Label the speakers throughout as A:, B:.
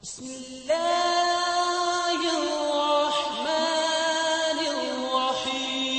A: بسم الله الرحمن الرحيم.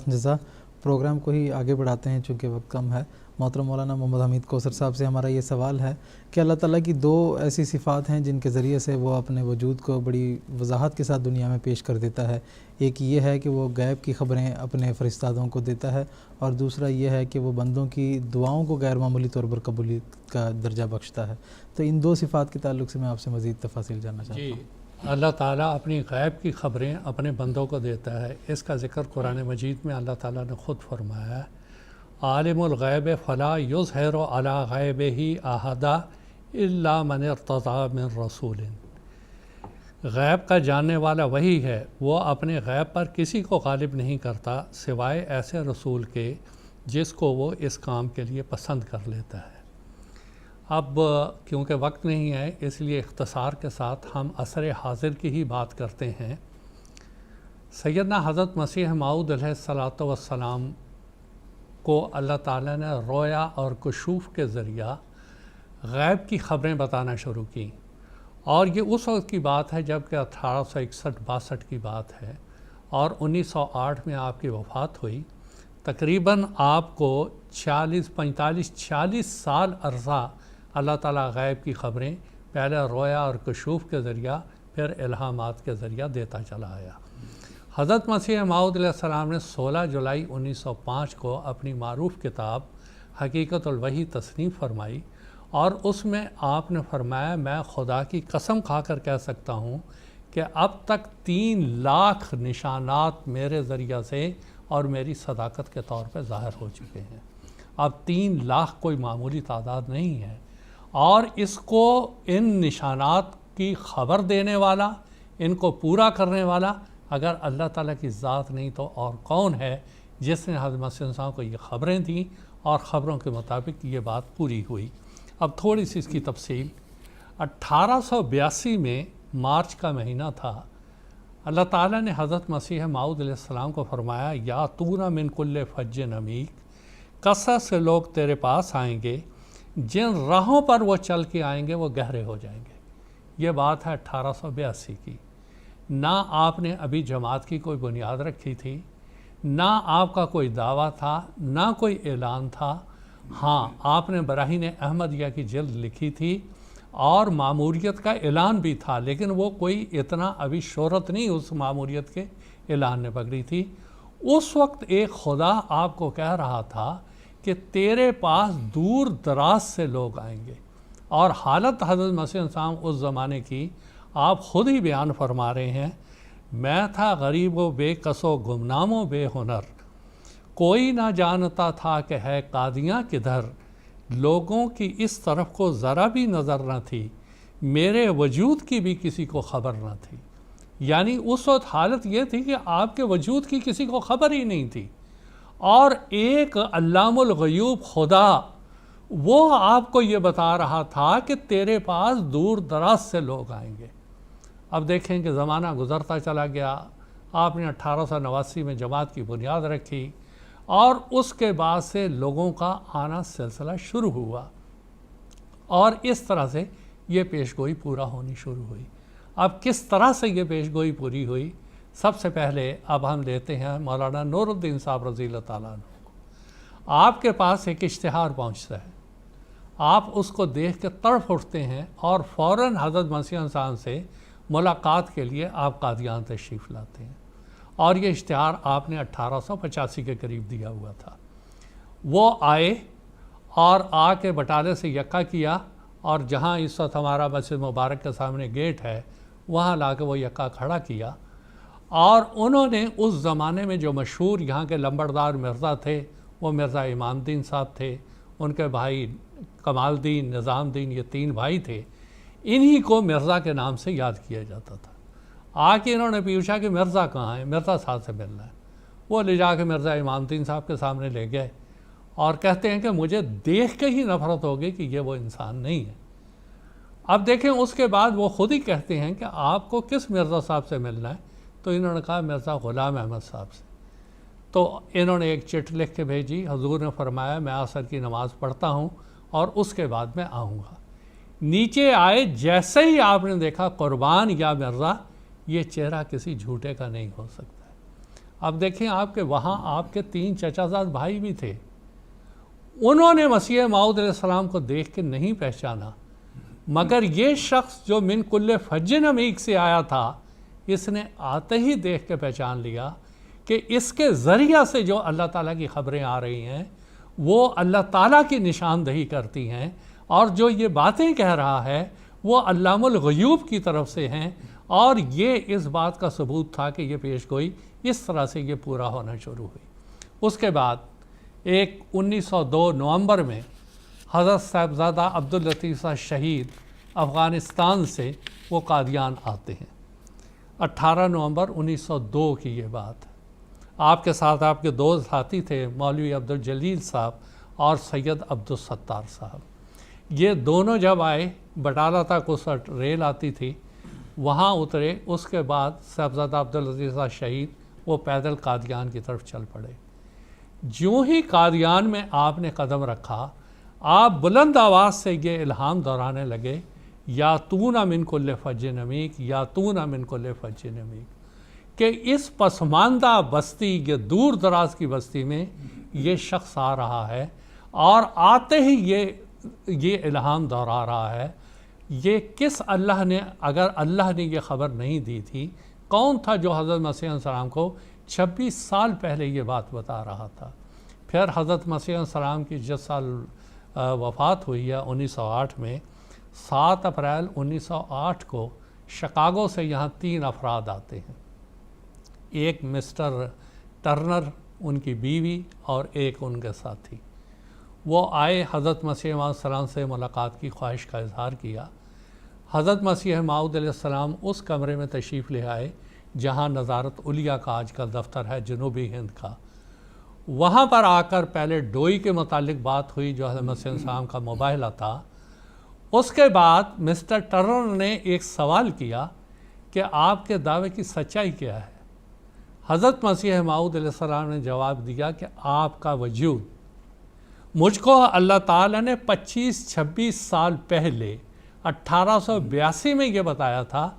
B: جزا پروگرام کو ہی آگے بڑھاتے ہیں چونکہ وقت کم ہے. محترم مولانا محمد حمید کوثر صاحب سے ہمارا یہ سوال ہے کہ اللہ تعالیٰ کی دو ایسی صفات ہیں جن کے ذریعے سے وہ اپنے وجود کو بڑی وضاحت کے ساتھ دنیا میں پیش کر دیتا ہے. ایک یہ ہے کہ وہ غیب کی خبریں اپنے فرشتادوں کو دیتا ہے، اور دوسرا یہ ہے کہ وہ بندوں کی دعاؤں کو غیر معمولی طور پر قبولیت کا درجہ بخشتا ہے. تو ان دو صفات کے تعلق سے میں آپ سے مزید تفاصیل جاننا چاہتا ہوں.
C: اللہ تعالیٰ اپنی غیب کی خبریں اپنے بندوں کو دیتا ہے. اس کا ذکر قرآن مجید میں اللہ تعالیٰ نے خود فرمایا ہے، عالم الغیب فلا یظہر علی غیبہ احدا الا من ارتضی من رسول. غیب کا جاننے والا وہی ہے، وہ اپنے غیب پر کسی کو غالب نہیں کرتا سوائے ایسے رسول کے جس کو وہ اس کام کے لیے پسند کر لیتا ہے. اب کیونکہ وقت نہیں ہے اس لیے اختصار کے ساتھ ہم عصر حاضر کی ہی بات کرتے ہیں. سیدنا حضرت مسیح موعود علیہ السلام کو اللہ تعالیٰ نے رویا اور کشوف کے ذریعہ غیب کی خبریں بتانا شروع کی، اور یہ اس وقت کی بات ہے جب کہ 1861-62 کی بات ہے، اور 1908 میں آپ کی وفات ہوئی. تقریباً آپ کو 45-46 سال عرصہ اللہ تعالیٰ غیب کی خبریں پہلے رویا اور کشوف کے ذریعہ پھر الہامات کے ذریعہ دیتا چلا آیا. حضرت مسیح موعود علیہ السلام نے 16 جولائی 1905 کو اپنی معروف کتاب حقیقت الوحی تصنیف فرمائی، اور اس میں آپ نے فرمایا، میں خدا کی قسم کھا کر کہہ سکتا ہوں کہ اب تک 3 لاکھ نشانات میرے ذریعہ سے اور میری صداقت کے طور پہ ظاہر ہو چکے ہیں. اب 3 لاکھ کوئی معمولی تعداد نہیں ہے، اور اس کو ان نشانات کی خبر دینے والا، ان کو پورا کرنے والا اگر اللہ تعالیٰ کی ذات نہیں تو اور کون ہے جس نے حضرت مسیح صاحب کو یہ خبریں دیں اور خبروں کے مطابق یہ بات پوری ہوئی. اب تھوڑی سی اس کی تفصیل. 1882 میں مارچ کا مہینہ تھا. اللہ تعالیٰ نے حضرت مسیح موعود علیہ السلام کو فرمایا، یا تونا من کل فج عمیق، کثرت سے لوگ تیرے پاس آئیں گے، جن راہوں پر وہ چل کے آئیں گے وہ گہرے ہو جائیں گے. یہ بات ہے 1882 کی. نہ آپ نے ابھی جماعت کی کوئی بنیاد رکھی تھی، نہ آپ کا کوئی دعویٰ تھا، نہ کوئی اعلان تھا. ہاں، آپ نے براہین احمدیہ کی جلد لکھی تھی اور ماموریت کا اعلان بھی تھا، لیکن وہ کوئی اتنا ابھی شہرت نہیں اس ماموریت کے اعلان نے پکڑی تھی. اس وقت ایک خدا آپ کو کہہ رہا تھا کہ تیرے پاس دور دراز سے لوگ آئیں گے. اور حالت حضرت مسیح صاحب اس زمانے کی آپ خود ہی بیان فرما رہے ہیں، میں تھا غریب و بے کس و گمنام و بے ہنر، کوئی نہ جانتا تھا کہ ہے قادیاں کدھر، لوگوں کی اس طرف کو ذرا بھی نظر نہ تھی، میرے وجود کی بھی کسی کو خبر نہ تھی. یعنی اس وقت حالت یہ تھی کہ آپ کے وجود کی کسی کو خبر ہی نہیں تھی، اور ایک علام الغیوب خدا وہ آپ کو یہ بتا رہا تھا کہ تیرے پاس دور دراز سے لوگ آئیں گے. اب دیکھیں کہ زمانہ گزرتا چلا گیا. آپ نے 1889 میں جماعت کی بنیاد رکھی، اور اس کے بعد سے لوگوں کا آنا سلسلہ شروع ہوا، اور اس طرح سے یہ پیشگوئی پورا ہونی شروع ہوئی. اب کس طرح سے یہ پیشگوئی پوری ہوئی؟ سب سے پہلے اب ہم لیتے ہیں مولانا نور الدین صاحب رضی اللہ تعالیٰ عنہ کو. آپ کے پاس ایک اشتہار پہنچتا ہے، آپ اس کو دیکھ کے تڑپ اٹھتے ہیں، اور فوراً حضرت مسیح صاحب سے ملاقات کے لیے آپ قادیان تشریف لاتے ہیں. اور یہ اشتہار آپ نے 1885 کے قریب دیا ہوا تھا. وہ آئے اور آ کے بٹالے سے یکا کیا، اور جہاں اس وقت ہمارا مسجد مبارک کے سامنے گیٹ ہے وہاں لا کے وہ یکا کھڑا کیا. اور انہوں نے اس زمانے میں جو مشہور یہاں کے لمبردار مرزا تھے وہ مرزا امام الدین صاحب تھے، ان کے بھائی کمال الدین، نظام الدین، یہ 3 بھائی تھے. انہی کو مرزا کے نام سے یاد کیا جاتا تھا. آ کے انہوں نے پوچھا کہ مرزا کہاں ہے، مرزا صاحب سے ملنا ہے. وہ لے جا کے مرزا امام الدین صاحب کے سامنے لے گئے، اور کہتے ہیں کہ مجھے دیکھ کے ہی نفرت ہوگی کہ یہ وہ انسان نہیں ہے. اب دیکھیں اس کے بعد وہ خود ہی کہتے ہیں کہ آپ کو کس مرزا صاحب سے ملنا ہے؟ تو انہوں نے کہا مرزا غلام احمد صاحب سے. تو انہوں نے ایک چٹ لکھ کے بھیجی. حضور نے فرمایا میں عصر کی نماز پڑھتا ہوں اور اس کے بعد میں آؤں گا. نیچے آئے, جیسے ہی آپ نے دیکھا قربان یا مرزا یہ چہرہ کسی جھوٹے کا نہیں ہو سکتا ہے. اب دیکھیں آپ کے وہاں آپ کے 3 چچا زاد بھائی بھی تھے, انہوں نے مسیح موعود علیہ السلام کو دیکھ کے نہیں پہچانا, مگر یہ شخص جو من کل فج عمیق سے آیا تھا اس نے آتے ہی دیکھ کے پہچان لیا کہ اس کے ذریعہ سے جو اللہ تعالیٰ کی خبریں آ رہی ہیں وہ اللہ تعالیٰ کی نشاندہی کرتی ہیں, اور جو یہ باتیں کہہ رہا ہے وہ علام الغیوب کی طرف سے ہیں. اور یہ اس بات کا ثبوت تھا کہ یہ پیش گوئی اس طرح سے یہ پورا ہونا شروع ہوئی. اس کے بعد 1902 نومبر میں حضرت صاحبزادہ عبداللطیف صاحب شہید افغانستان سے وہ قادیان آتے ہیں. 18 نومبر 1902 کی یہ بات ہے. آپ کے ساتھ آپ کے 2 ساتھی تھے, مولوی عبدالجلیل صاحب اور سید عبدالستار صاحب. یہ دونوں جب آئے, بٹالہ تک اس وقت ریل آتی تھی, وہاں اترے. اس کے بعد صاحبزادہ عبداللطیف صاحب شہید وہ پیدل قادیان کی طرف چل پڑے. جوں ہی قادیان میں آپ نے قدم رکھا, آپ بلند آواز سے یہ الہام دہرانے لگے, یا تون من کل فج عمیق, یا تون من کل فج عمیق, کہ اس پسماندہ بستی, یہ دور دراز کی بستی میں یہ شخص آ رہا ہے, اور آتے ہی یہ الہام دہرا رہا ہے. یہ کس اللہ نے, اگر اللہ نے یہ خبر نہیں دی تھی, کون تھا جو حضرت مسیح علیہ السلام کو 26 سال پہلے یہ بات بتا رہا تھا. پھر حضرت مسیح علیہ السلام کی جس سال وفات ہوئی ہے 1908 میں, 7 اپریل 1908 کو شکاگو سے یہاں 3 افراد آتے ہیں. ایک مسٹر ٹرنر, ان کی بیوی, اور ایک ان کے ساتھی. وہ آئے, حضرت مسیح علیہ السلام سے ملاقات کی خواہش کا اظہار کیا. حضرت مسیح موعود علیہ السلام اس کمرے میں تشریف لے آئے جہاں نظارت علیہ کا آج کل دفتر ہے جنوبی ہند کا. وہاں پر آ کر پہلے ڈوئی کے متعلق بات ہوئی جو حضرت مسیح علیہ السلام کا مباہلہ تھا. اس کے بعد مسٹر ٹرنر نے ایک سوال کیا کہ آپ کے دعوے کی سچائی کیا ہے. حضرت مسیح موعود علیہ السلام نے جواب دیا کہ آپ کا وجود مجھ کو اللہ تعالیٰ نے 25-26 سال پہلے 1882 میں یہ بتایا تھا,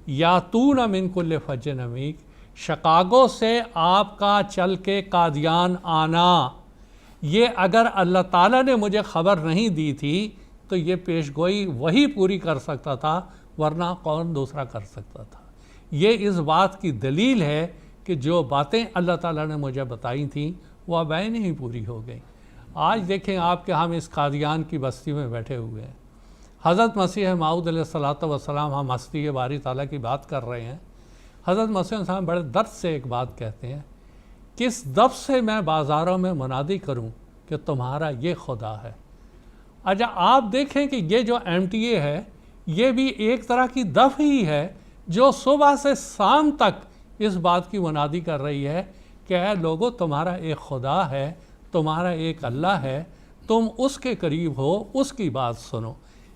C: یا تون من کل فج عمیق, شکاگو سے آپ کا چل کے قادیان آنا. یہ اگر اللہ تعالیٰ نے مجھے خبر نہیں دی تھی تو یہ پیش گوئی وہی پوری کر سکتا تھا, ورنہ کون دوسرا کر سکتا تھا. یہ اس بات کی دلیل ہے کہ جو باتیں اللہ تعالیٰ نے مجھے بتائی تھیں وہ اب عین ہی پوری ہو گئیں. آج دیکھیں آپ کہ ہم اس قادیان کی بستی میں بیٹھے ہوئے ہیں. حضرت مسیح موعود علیہ السلام ہم ہستی باری تعالیٰ کی بات کر رہے ہیں. حضرت مسیح السلام بڑے درد سے ایک بات کہتے ہیں, کس دف سے میں بازاروں میں منادی کروں کہ تمہارا یہ خدا ہے. اچھا آپ دیکھیں کہ یہ جو MTA ہے یہ بھی ایک طرح کی دف ہی ہے جو صبح سے شام تک اس بات کی منادی کر رہی ہے کہ اے لوگو تمہارا ایک خدا ہے, تمہارا ایک اللہ ہے, تم اس کے قریب ہو, اس کی بات سنو.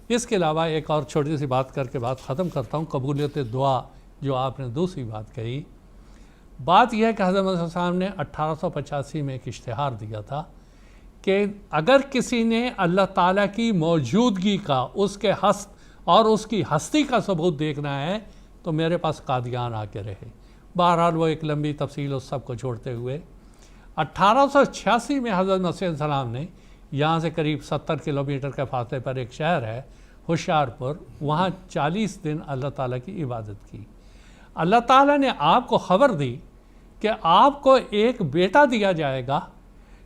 C: اس کے علاوہ ایک اور چھوٹی سی بات کر کے بات ختم کرتا ہوں. قبولیت دعا جو آپ نے دوسری بات کہی, بات یہ ہے کہ حضرت مسیح السلام نے 1885 میں ایک اشتہار دیا تھا کہ اگر کسی نے اللہ تعالیٰ کی موجودگی کا, اس کے ہست اور اس کی ہستی کا ثبوت دیکھنا ہے تو میرے پاس قادیان آ کے رہے. بہرحال وہ ایک لمبی تفصیل اس سب کو چھوڑتے ہوئے 1886 میں حضرت مسیح السلام نے یہاں سے قریب 70 کلومیٹر کے فاصلے پر ایک شہر ہے ہوشیارپور, وہاں 40 دن اللہ تعالیٰ کی عبادت کی. اللہ تعالیٰ نے آپ کو خبر دی کہ آپ کو ایک بیٹا دیا جائے گا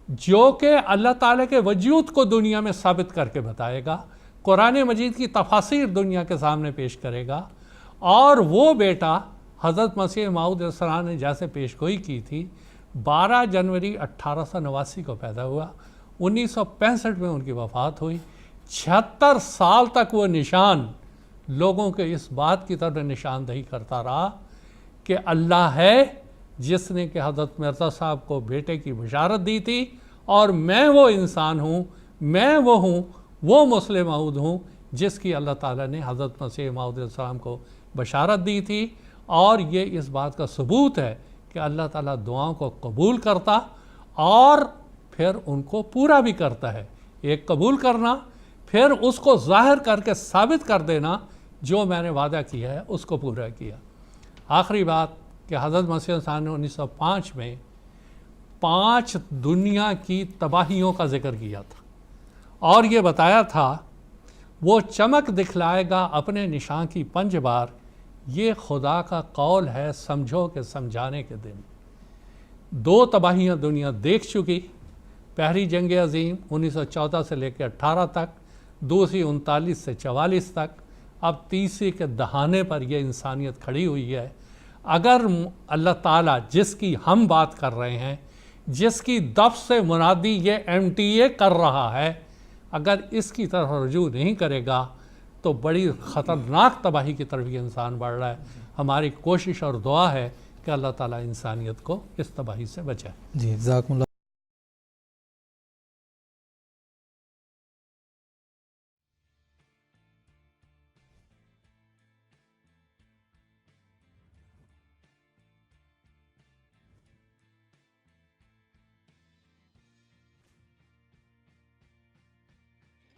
C: جو کہ اللہ تعالیٰ کے وجود کو دنیا میں ثابت کر کے بتائے گا, قرآن مجید کی تفاسیر دنیا کے سامنے پیش کرے گا. اور وہ بیٹا حضرت مسیح موعود علیہ السلام نے جیسے پیش گوئی کی تھی 12 جنوری 1889 کو پیدا ہوا, 1965 میں ان کی وفات ہوئی. 76 سال تک وہ نشان لوگوں کے اس بات کی طرف نشاندہی کرتا رہا کہ اللہ ہے جس نے کہ حضرت مرزا صاحب کو بیٹے کی بشارت دی تھی, اور میں وہ انسان ہوں, میں وہ ہوں, وہ مسلم موعود ہوں جس کی اللہ تعالیٰ نے حضرت مسیح موعود علیہ السلام کو بشارت دی تھی. اور یہ اس بات کا ثبوت ہے کہ اللہ تعالیٰ دعاؤں کو قبول کرتا اور پھر ان کو پورا بھی کرتا ہے. ایک قبول کرنا، پھر اس کو ظاہر کر کے ثابت کر دینا جو میں نے وعدہ کیا ہے اس کو پورا کیا. آخری بات کہ حضرت مسیح علیہ السلام نے 1905 میں 5 دنیا کی تباہیوں کا ذکر کیا تھا اور یہ بتایا تھا وہ چمک دکھلائے گا اپنے نشان کی 5 بار، یہ خدا کا قول ہے سمجھو کہ سمجھانے کے دن. 2 تباہیاں دنیا دیکھ چکی، پہلی جنگ عظیم 1914 سے لے کے 18 تک، دوسری 39 سے 44 تک، اب تیسری کے دہانے پر یہ انسانیت کھڑی ہوئی ہے. اگر اللہ تعالیٰ جس کی ہم بات کر رہے ہیں، جس کی دف سے منادی یہ MTA کر رہا ہے، اگر اس کی طرف رجوع نہیں کرے گا تو بڑی خطرناک تباہی کی طرف یہ انسان بڑھ رہا ہے. ہماری کوشش اور دعا ہے کہ اللہ تعالیٰ انسانیت کو اس تباہی سے بچائے.
B: جی جزاکم اللہ.